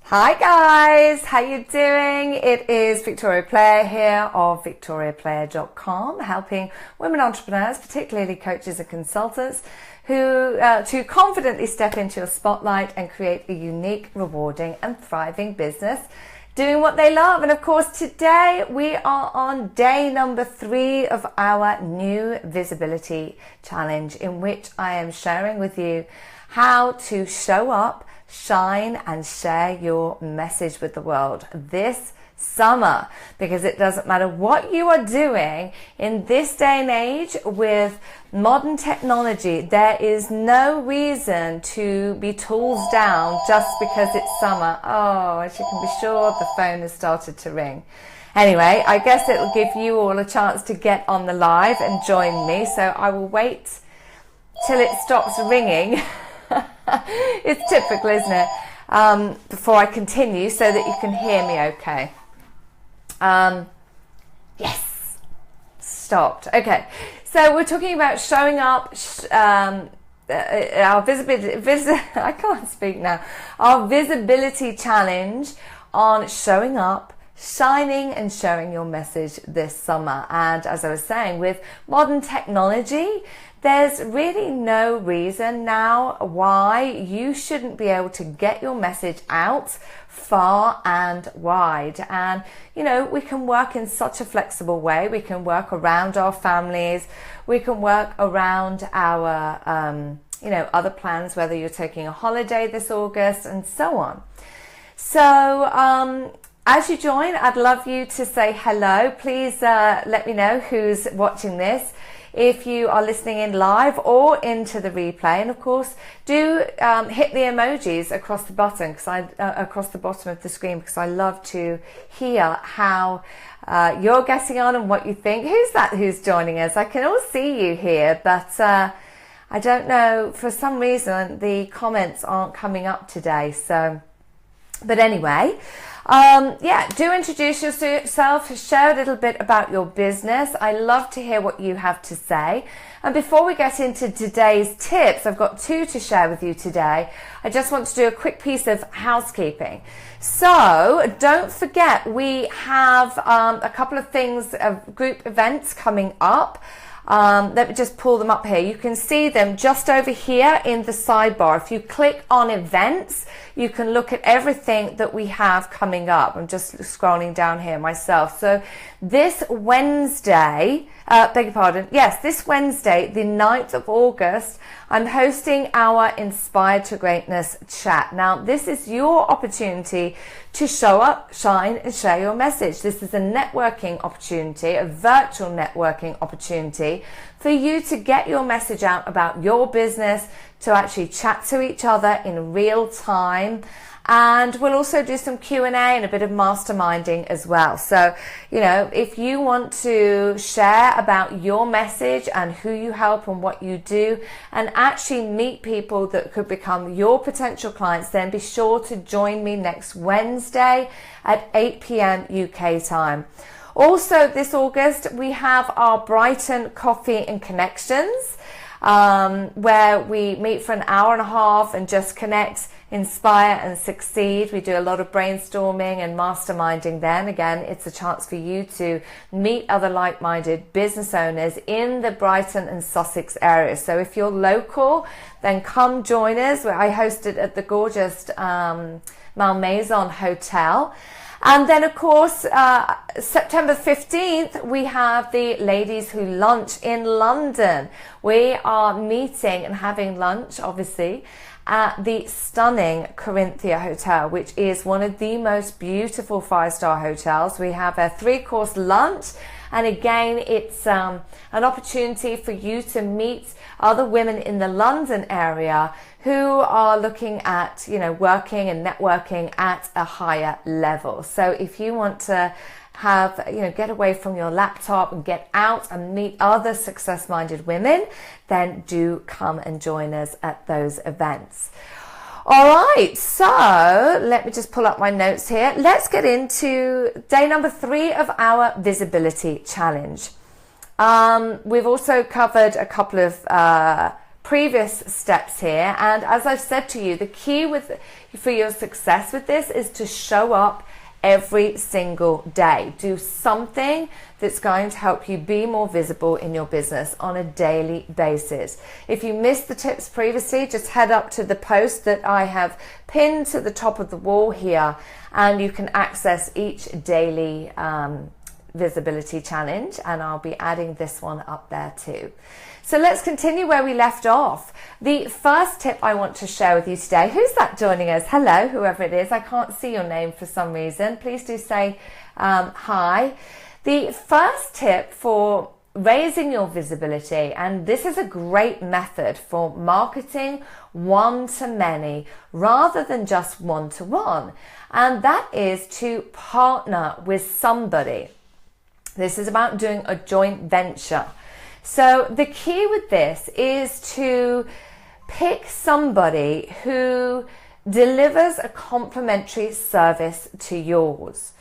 Hi guys, how you doing? It is Victoria Player here of victoriaplayer.com, helping women entrepreneurs, particularly coaches and consultants, who to confidently step into your spotlight and create a unique, rewarding and thriving business doing what they love. And of course, today we are on day number 3 of our new visibility challenge, in which I am sharing with you how to show up, shine and share your message with the world this summer, because it doesn't matter what you are doing in this day and age with modern technology. There is no reason to be tools down just because it's summer. Oh, as you can be sure, the phone has started to ring. Anyway, I guess it'll give you all a chance to get on the live and join me, so I will wait till it stops ringing. It's typical, isn't it? Before I continue, so that you can hear me okay. Yes, stopped. Okay, so we're talking about showing up, our visibility, I can't speak now, our visibility challenge on showing up, shining and sharing your message this summer. And as I was saying, with modern technology, there's really no reason now why you shouldn't be able to get your message out far and wide. And, you know, we can work in such a flexible way. We can work around our families. We can work around our, other plans, whether you're taking a holiday this August and so on. So, as you join, I'd love you to say hello. Please let me know who's watching this, if you are listening in live or into the replay. And of course, do hit the emojis across the button, across the bottom of the screen, because I love to hear how you're getting on and what you think. Who's that who's joining us? I can all see you here, but I don't know, for some reason the comments aren't coming up today. So, but anyway, do introduce yourself, share a little bit about your business. I love to hear what you have to say. And before we get into today's tips, I've got 2 to share with you today. I just want to do a quick piece of housekeeping. So don't forget, we have a couple of things, group events coming up. Let me just pull them up here. You can see them just over here in the sidebar. If you click on events, you can look at everything that we have coming up. I'm just scrolling down here myself. So this Wednesday, this Wednesday, the 9th of August, I'm hosting our Inspired to Greatness chat. Now, this is your opportunity to show up, shine, and share your message. This is a networking opportunity, a virtual networking opportunity for you to get your message out about your business, to actually chat to each other in real time. And we'll also do some Q&A and a bit of masterminding as well. So, you know, if you want to share about your message and who you help and what you do, and actually meet people that could become your potential clients, then be sure to join me next Wednesday at 8 p.m. UK time. Also, this August, we have our Brighton Coffee and Connections, where we meet for an hour and a half and just connect, inspire and succeed. We do a lot of brainstorming and masterminding then. Again, it's a chance for you to meet other like-minded business owners in the Brighton and Sussex area. So if you're local, then come join us. I host it at the gorgeous Malmaison Hotel. And then, of course, September 15th, we have the Ladies Who Lunch in London. We are meeting and having lunch, obviously, at the stunning Corinthia Hotel, which is one of the most beautiful 5-star hotels. We have a 3-course lunch. And again, it's an opportunity for you to meet other women in the London area who are looking at, you know, working and networking at a higher level. So if you want to have, you know, get away from your laptop and get out and meet other success-minded women, then do come and join us at those events. All right, so let me just pull up my notes here. Let's get into day number 3 of our visibility challenge. We've also covered a couple of previous steps here. And as I've said to you, the key for your success with this is to show up every single day. Do something that's going to help you be more visible in your business on a daily basis. If you missed the tips previously, just head up to the post that I have pinned to the top of the wall here, and you can access each daily visibility challenge, and I'll be adding this one up there too. So let's continue where we left off. The first tip I want to share with you today, who's that joining us? Hello, whoever it is. I can't see your name for some reason. Please do say hi. The first tip for raising your visibility, and this is a great method for marketing one-to-many rather than just one-to-one, and that is to partner with somebody. This is about doing a joint venture. So the key with this is to pick somebody who delivers a complementary service to yours.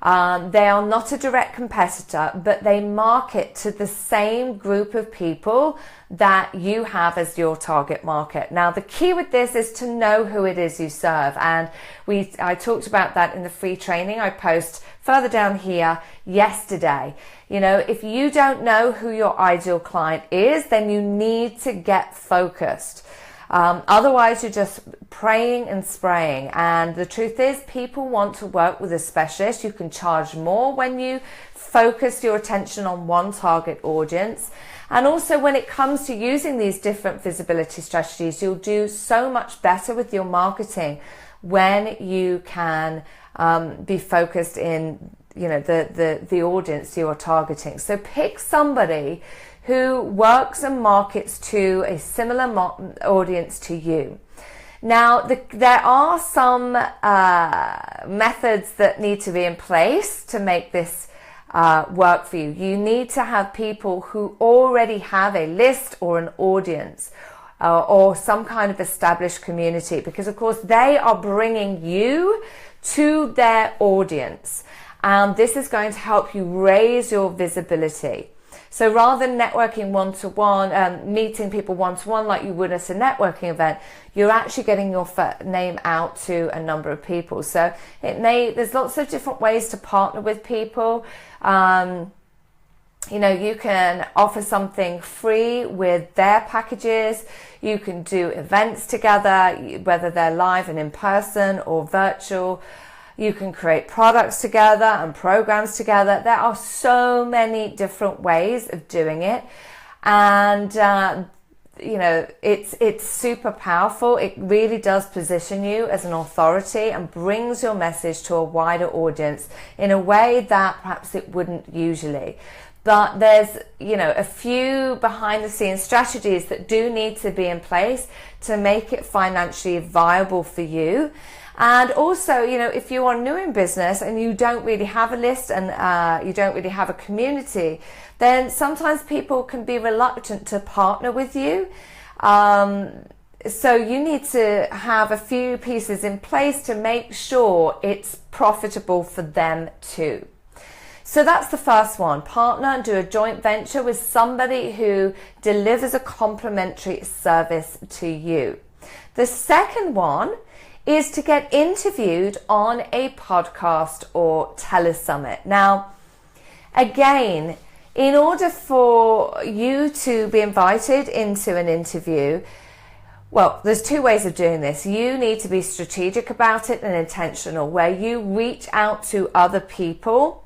They are not a direct competitor, but they market to the same group of people that you have as your target market. Now, the key with this is to know who it is you serve. And I talked about that in the free training I post further down here yesterday. You know, if you don't know who your ideal client is, then you need to get focused. Otherwise, you're just praying and spraying. And the truth is, people want to work with a specialist. You can charge more when you focus your attention on one target audience. And also, when it comes to using these different visibility strategies, you'll do so much better with your marketing when you can be focused in, you know, the audience you're targeting. So pick somebody who works and markets to a similar audience to you. Now, there are some methods that need to be in place to make this work for you. You need to have people who already have a list or an audience or some kind of established community, because of course they are bringing you to their audience, and this is going to help you raise your visibility. So rather than networking one-to-one, meeting people one-to-one like you would at a networking event, you're actually getting your name out to a number of people. So there's lots of different ways to partner with people. You know, you can offer something free with their packages. You can do events together, whether they're live and in person or virtual. You can create products together and programs together. There are so many different ways of doing it. And, you know, it's super powerful. It really does position you as an authority and brings your message to a wider audience in a way that perhaps it wouldn't usually. But there's, you know, a few behind the scenes strategies that do need to be in place to make it financially viable for you. And also, you know, if you are new in business and you don't really have a list and you don't really have a community, then sometimes people can be reluctant to partner with you. So you need to have a few pieces in place to make sure it's profitable for them too. So that's the first one. Partner and do a joint venture with somebody who delivers a complementary service to you. The second one is to get interviewed on a podcast or telesummit. Now, again, in order for you to be invited into an interview, well, there's two ways of doing this. You need to be strategic about it and intentional, where you reach out to other people.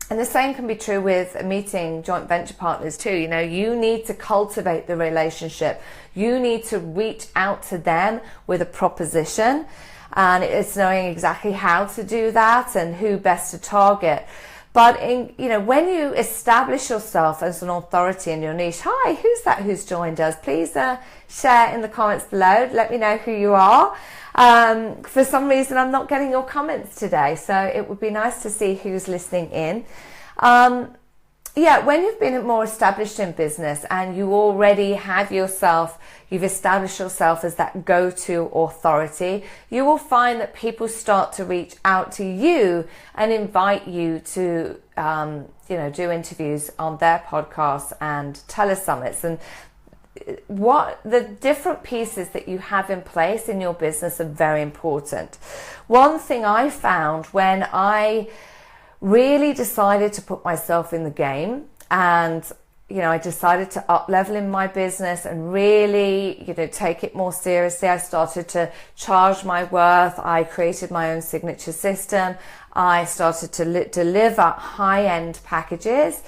And the same can be true with meeting joint venture partners too. You know, you need to cultivate the relationship. You need to reach out to them with a proposition, and it's knowing exactly how to do that and who best to target. But you know, when you establish yourself as an authority in your niche, hi, who's that who's joined us? Please share in the comments below. Let me know who you are. For some reason, I'm not getting your comments today, so it would be nice to see who's listening in. Yeah, when you've been more established in business and you already have you've established yourself as that go-to authority, you will find that people start to reach out to you and invite you to, you know, do interviews on their podcasts and telesummits. And what the different pieces that you have in place in your business are very important. One thing I found when I really decided to put myself in the game, and I decided to up level in my business and really, take it more seriously. I started to charge my worth. I created my own signature system. I started to deliver high-end packages.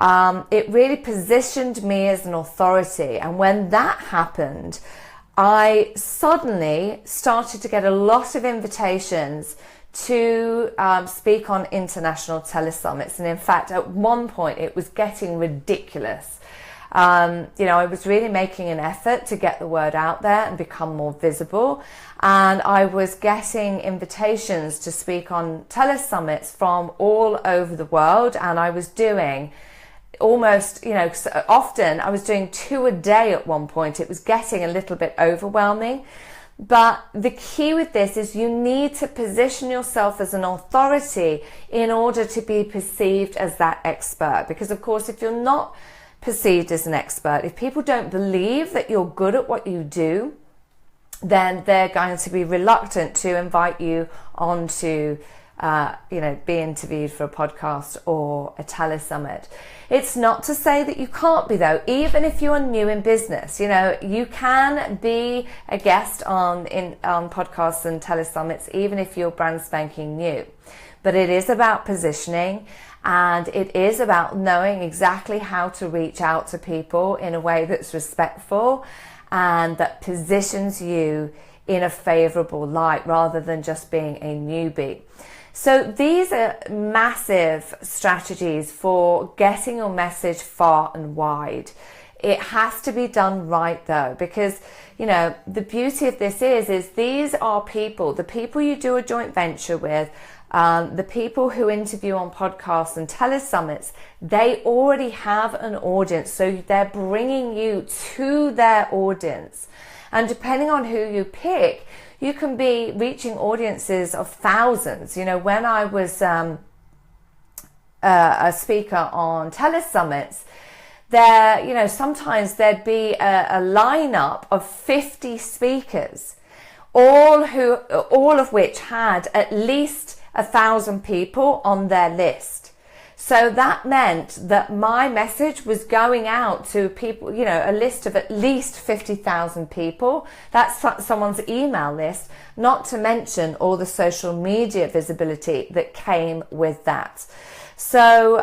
It really positioned me as an authority. And when that happened, I suddenly started to get a lot of invitations to speak on international telesummits. And in fact, at one point, it was getting ridiculous. I was really making an effort to get the word out there and become more visible. And I was getting invitations to speak on telesummits from all over the world. And I was doing almost, often I was doing 2 a day at one point. It was getting a little bit overwhelming. But the key with this is you need to position yourself as an authority in order to be perceived as that expert. Because of course, if you're not perceived as an expert, if people don't believe that you're good at what you do, then they're going to be reluctant to invite you on to be interviewed for a podcast or a telesummit. It's not to say that you can't be, though. Even if you're new in business, you can be a guest on podcasts and telesummits, even if you're brand spanking new. But it is about positioning, and it is about knowing exactly how to reach out to people in a way that's respectful and that positions you in a favorable light rather than just being a newbie. So these are massive strategies for getting your message far and wide. It has to be done right, though, because, the beauty of this is these are people, the people you do a joint venture with, the people who interview on podcasts and telesummits, they already have an audience. So they're bringing you to their audience. And depending on who you pick, you can be reaching audiences of thousands. When I was a speaker on telesummits, there, sometimes there'd be a lineup of 50 speakers, all of which had at least 1,000 people on their list. So that meant that my message was going out to people, a list of at least 50,000 people. That's someone's email list, not to mention all the social media visibility that came with that. So,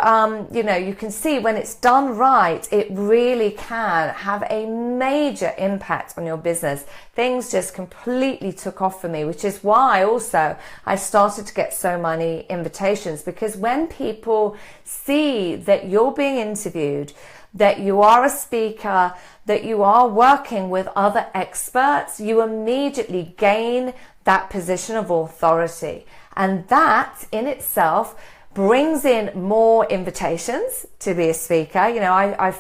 you can see when it's done right, it really can have a major impact on your business. Things just completely took off for me, which is why also I started to get so many invitations, because when people see that you're being interviewed, that you are a speaker, that you are working with other experts, you immediately gain that position of authority. And that in itself brings in more invitations to be a speaker.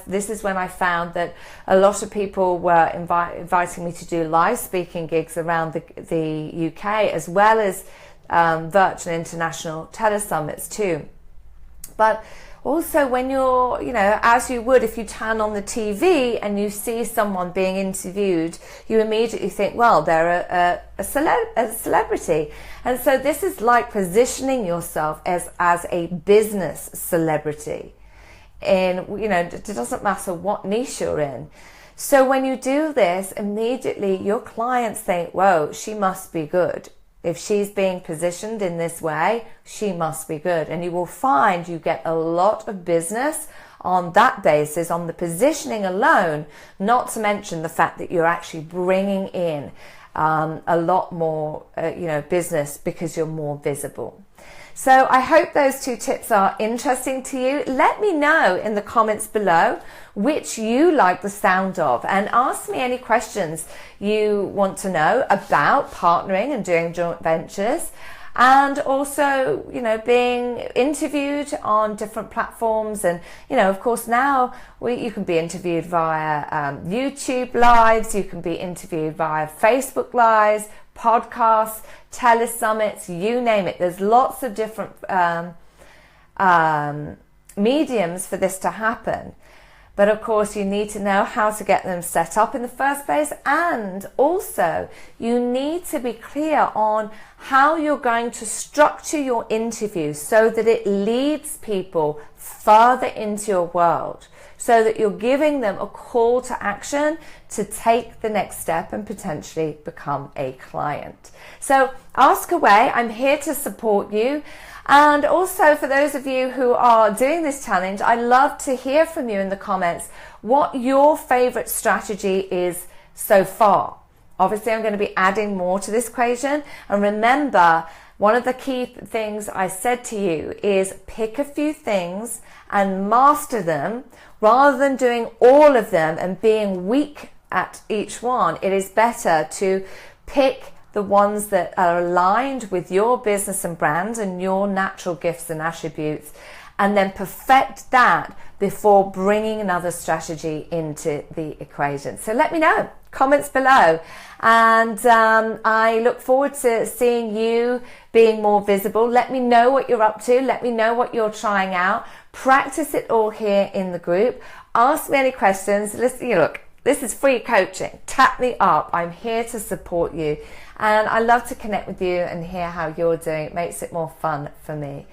This is when I found that a lot of people were inviting me to do live speaking gigs around the UK, as well as virtual international telesummits too. But also when you're, as you would if you turn on the TV and you see someone being interviewed, you immediately think, well, they're a celebrity. And so this is like positioning yourself as a business celebrity. It doesn't matter what niche you're in. So when you do this, immediately your clients think, whoa, she must be good. If she's being positioned in this way, she must be good. And you will find you get a lot of business on that basis, on the positioning alone, not to mention the fact that you're actually bringing in a lot more, business because you're more visible. So I hope those 2 tips are interesting to you. Let me know in the comments below which you like the sound of, and ask me any questions you want to know about partnering and doing joint ventures, and also, being interviewed on different platforms. And, of course, now you can be interviewed via YouTube lives, you can be interviewed via Facebook lives, podcasts, telesummits, you name it. There's lots of different mediums for this to happen. But of course, you need to know how to get them set up in the first place. And also, you need to be clear on how you're going to structure your interview so that it leads people further into your world, so that you're giving them a call to action to take the next step and potentially become a client. So ask away. I'm here to support you. And also, for those of you who are doing this challenge, I'd love to hear from you in the comments what your favorite strategy is so far. Obviously, I'm going to be adding more to this equation. And remember, one of the key things I said to you is pick a few things and master them rather than doing all of them and being weak at each one. It is better to pick the ones that are aligned with your business and brand and your natural gifts and attributes, and then perfect that before bringing another strategy into the equation. So let me know, comments below. And I look forward to seeing you being more visible. Let me know what you're up to. Let me know what you're trying out. Practice it all here in the group. Ask me any questions. Listen, look, this is free coaching. Tap me up. I'm here to support you. And I love to connect with you and hear how you're doing. It makes it more fun for me.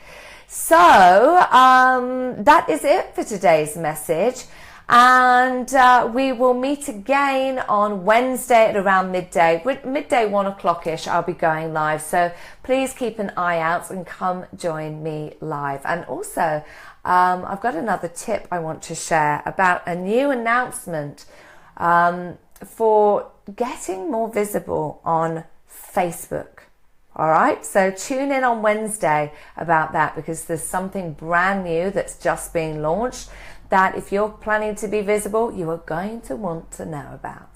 So that is it for today's message. And we will meet again on Wednesday at around midday. Midday, 1 o'clock-ish, I'll be going live. So please keep an eye out and come join me live. And also, I've got another tip I want to share about a new announcement for getting more visible on Facebook. All right, so tune in on Wednesday about that, because there's something brand new that's just being launched that if you're planning to be visible, you are going to want to know about.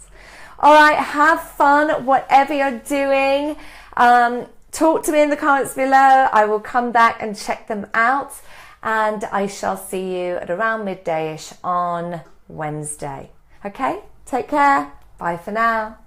All right, have fun whatever you're doing. Talk to me in the comments below. I will come back and check them out, and I shall see you at around midday-ish on Wednesday. Okay, take care. Bye for now.